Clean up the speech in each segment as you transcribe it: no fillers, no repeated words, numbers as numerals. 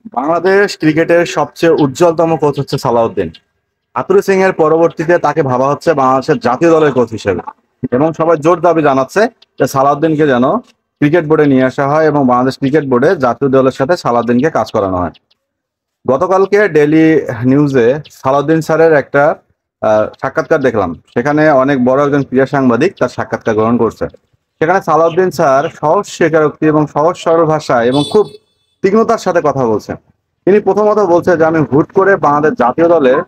বাংলাদেশ ক্রিকেটের সবচেয়ে উজ্জ্বলতম কোচ হচ্ছে সালাউদ্দিন। আতুরে সিং এর পরবর্তীতে তাকে ভাবা হচ্ছে বাংলাদেশের জাতীয় দলের কোচ হিসেবে, এবং সবাই জোর দাবি জানাচ্ছে যে সালাউদ্দিনকে যেন ক্রিকেট বোর্ডে নিয়ে আসা হয় এবং বাংলাদেশ ক্রিকেট বোর্ডে জাতীয় দলের সাথে সালাউদ্দিনকে কাজ করানো হয়। গতকালকে ডেইলি নিউজে সালাউদ্দিন স্যারের একটা সাক্ষাৎকার দেখলাম। সেখানে অনেক বড় একজন ক্রীড়া সাংবাদিক তার সাক্ষাৎকার গ্রহণ করছে। সেখানে সালাউদ্দিন স্যার সহজ স্বীকারোক্তি এবং সহজ সরল ভাষায় এবং খুব তীক্ষ্ণতার সাথে কথা বলছেন। তিনি প্রথমত বলছে যে আমি হুট করে বাংলাদেশ জাতীয় দলের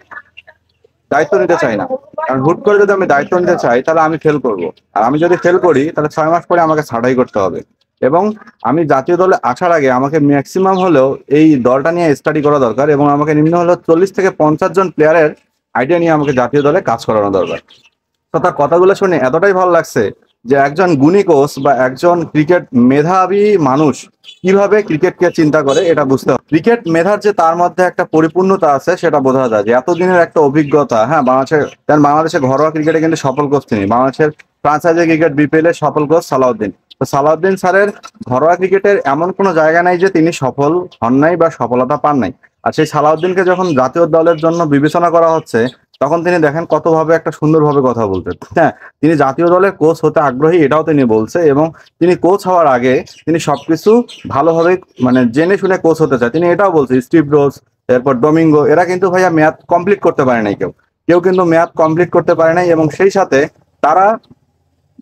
দায়িত্ব নিতে চাই না, কারণ হুট করে যদি আমি দায়িত্ব নিতে চাই তাহলে আমি ফেল করব। আর আমি যদি ফেল করি তাহলে 6 মাস পরে আমাকে ছাঁটাই করতে হবে। এবং আমি জাতীয় দলে আসার আগে আমাকে ম্যাক্সিমাম হলেও এই দলটা নিয়ে স্টাডি করা দরকার, এবং আমাকে নিম্ন হলেও 40 থেকে 50 জন প্লেয়ারের আইডিয়া নিয়ে আমাকে জাতীয় দলে কাজ করানো দরকার। তো তার কথাগুলো শুনে এতটাই ভালো লাগছে যে একজন গুণী কোচ বা একজন ক্রিকেট মেধাবী মানুষ কিভাবে ক্রিকেটকে চিন্তা করে এটা বুঝতে হবে। ক্রিকেট মেধার যে তার মধ্যে একটা পরিপূর্ণতা আছে সেটা বোঝা যায়, যে এতদিনের একটা অভিজ্ঞতা। হ্যাঁ, বাংলাদেশে ঘরোয়া ক্রিকেটে কিন্তু সফল কোচ তিনি, বাংলাদেশের ফ্রাঞ্চাইজি ক্রিকেট বিপিএল এর সফল কোচ সালাউদ্দিন। তো সালাউদ্দিন স্যারের ঘরোয়া ক্রিকেটের এমন কোনো জায়গা নাই যে তিনি সফল হন নাই বা সফলতা পান নাই। আর সেই সালাউদ্দিনকে যখন জাতীয় দলের জন্য বিবেচনা করা হচ্ছে, তখন তিনি দেখেন কতভাবে একটা সুন্দরভাবে কথা বলতেন। হ্যাঁ, তিনি জাতীয় দলের কোচ হতে আগ্রহী এটাও তিনি বলছে, এবং তিনি কোচ হওয়ার আগে তিনি সবকিছু ভালোভাবে মানে জেনে শুনে কোচ হতে চায়। তিনি এটাও বলছে স্টিভ রোজ, এরপর ডোমিঙ্গো, এরা কিন্তু ভাইয়া মেয়াদ কমপ্লিট করতে পারে নাই, কেউ কেউ কিন্তু মেয়াদ কমপ্লিট করতে পারে নাই, এবং সেই সাথে তারা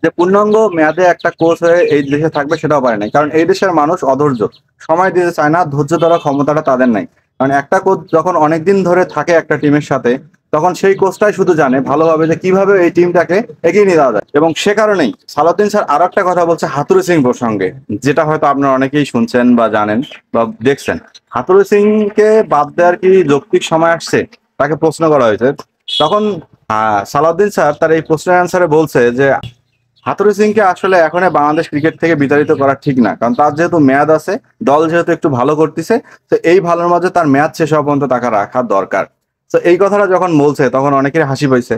যে পূর্ণাঙ্গ মেয়াদে একটা কোচ হয়ে এই দেশে থাকবে সেটাও পারে নাই, কারণ এই দেশের মানুষ অধৈর্য, সময় দিতে চায় না, ধৈর্য ধরার ক্ষমতাটা তাদের নাই। কারণ একটা কোচ যখন অনেকদিন ধরে থাকে একটা টিমের সাথে, তখন সেই কোচটাই শুধু জানে ভালোভাবে যে কিভাবে এই টিমটাকে এগিয়ে নিয়ে যাওয়া যায়। এবং সে কারণেই সালাউদ্দিন স্যার আরো একটা কথা বলছে হাতুড়ি সিং প্রসঙ্গে, যেটা হয়তো আপনারা অনেকেই শুনছেন বা জানেন বা দেখছেন। হাতুড়ি সিং কে বাদ দেওয়ার কি যৌক্তিক সময় আসছে, তাকে প্রশ্ন করা হয়েছে। তখন সালাউদ্দিন স্যার তার এই প্রশ্নের অ্যান্সারে বলছে যে হাতুড়ি সিংকে আসলে এখন বাংলাদেশ ক্রিকেট থেকে বিতাড়িত করা ঠিক না, কারণ তার যেহেতু মেয়াদ আছে, দল যেহেতু একটু ভালো করতেছে, তো এই ভালোর মাঝে তার মেয়াদ শেষ হওয়া পর্যন্ত তাকে রাখা দরকার। তো এই কথাটা যখন বলছে তখন অনেকের হাসি পাইছে,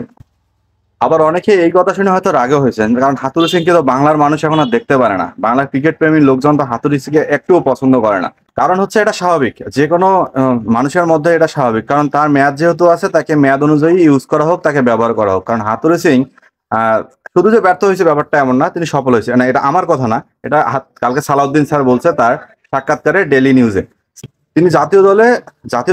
আবার অনেকে এই কথা শুনে হয়তো রাগও হয়েছেন, কারণ হাতুড়ি সিংকে তো বাংলার মানুষ এখন আর দেখতে পারে না। বাংলার ক্রিকেট প্রেমীর লোকজন তো হাতুড়ি সিংকে একটুও পছন্দ করে না। কারণ হচ্ছে এটা স্বাভাবিক, যে কোনো মানুষের মধ্যে এটা স্বাভাবিক, কারণ তার মেয়াদ যেহেতু আছে তাকে মেয়াদ অনুযায়ী ইউজ করা হোক, তাকে ব্যবহার করা হোক। কারণ হাতুড়ি সিং আহ শুধু যে ব্যর্থ হয়েছে ব্যাপারটা এমন না, তিনি সফল হয়েছে না, এটা আমার কথা না, এটা কালকে সালাউদ্দিন স্যার বলছে তার সাক্ষাৎকারে ডেইলি নিউজে। তিনি জাতীয়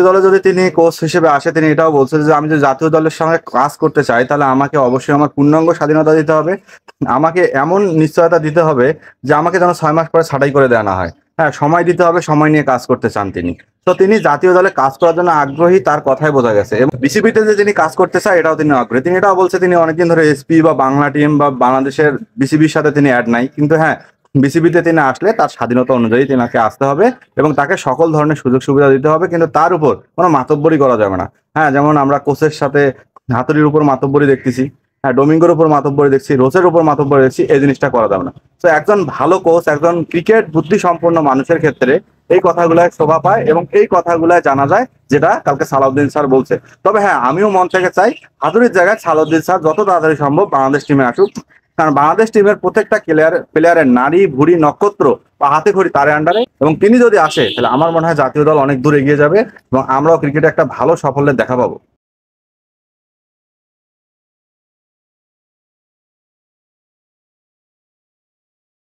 দলে যদি তিনি কোচ হিসেবে আসে, তিনি এটাও বলছে যে আমি যদি জাতীয় দলের সঙ্গে কাজ করতে চাই তাহলে আমাকে অবশ্যই আমার পূর্ণাঙ্গ স্বাধীনতা দিতে হবে, আমাকে এমন নিশ্চয়তা দিতে হবে যে আমাকে যেন 6 মাস পরে ছাঁটাই করে দেওয়া না হয়। হ্যাঁ, সময় দিতে হবে, সময় নিয়ে কাজ করতে চান তিনি। তো তিনি জাতীয় দলে কাজ করার জন্য আগ্রহী, তার কথাই বোঝা গেছে। এবং বিসিবিতে যে তিনি কাজ করতে চায় এটাও তিনি আগ্রহী। তিনি এটাও বলছে তিনি অনেকদিন ধরে এসপি বা বাংলা টিম বা বাংলাদেশের বিসিবির সাথে তিনি অ্যাড নাই, কিন্তু হ্যাঁ, বিসিবিতে তিনি আসলে তার স্বাধীনতা অনুযায়ী তিনাকে আসতে হবে এবং তাকে সকল ধরনের সুযোগ সুবিধা দিতে হবে, কিন্তু তার উপর কোনো মাতব্বরি করা যাবে না। হ্যাঁ, যেমন আমরা কোচের সাথে হাতুড়ির উপর মাতব্বরি দেখতেছি, হ্যাঁ ডোমিঙ্গোর উপর মাতব্বরি দেখছি, রোচের উপর মাতব্বরি দেখছি, এই জিনিসটা করা যাবে না। তো একজন ভালো কোচ, একজন ক্রিকেট বুদ্ধি সম্পন্ন মানুষের ক্ষেত্রে এই কথাগুলো শোভা পায় এবং এই কথাগুলো জানা যায়, যেটা কালকে সালাউদ্দিন স্যার বলছে। তবে হ্যাঁ, আমিও মন থেকে চাই হাতুড়ির জায়গায় সালাউদ্দিন স্যার যত তাড়াতাড়ি সম্ভব বাংলাদেশ টিমে আসুক, কারণ বাংলাদেশ টিমের প্রত্যেকটা প্লেয়ারের নারী ভুড়ি নক্ষত্র বা হাতে খড়ি তার আন্ডারে, এবং তিনি যদি আসে তাহলে আমার মনে হয় জাতীয় দল অনেক দূর এগিয়ে যাবে এবং আমরাও ক্রিকেটে একটা ভালো সাফল্যের দেখা পাবো।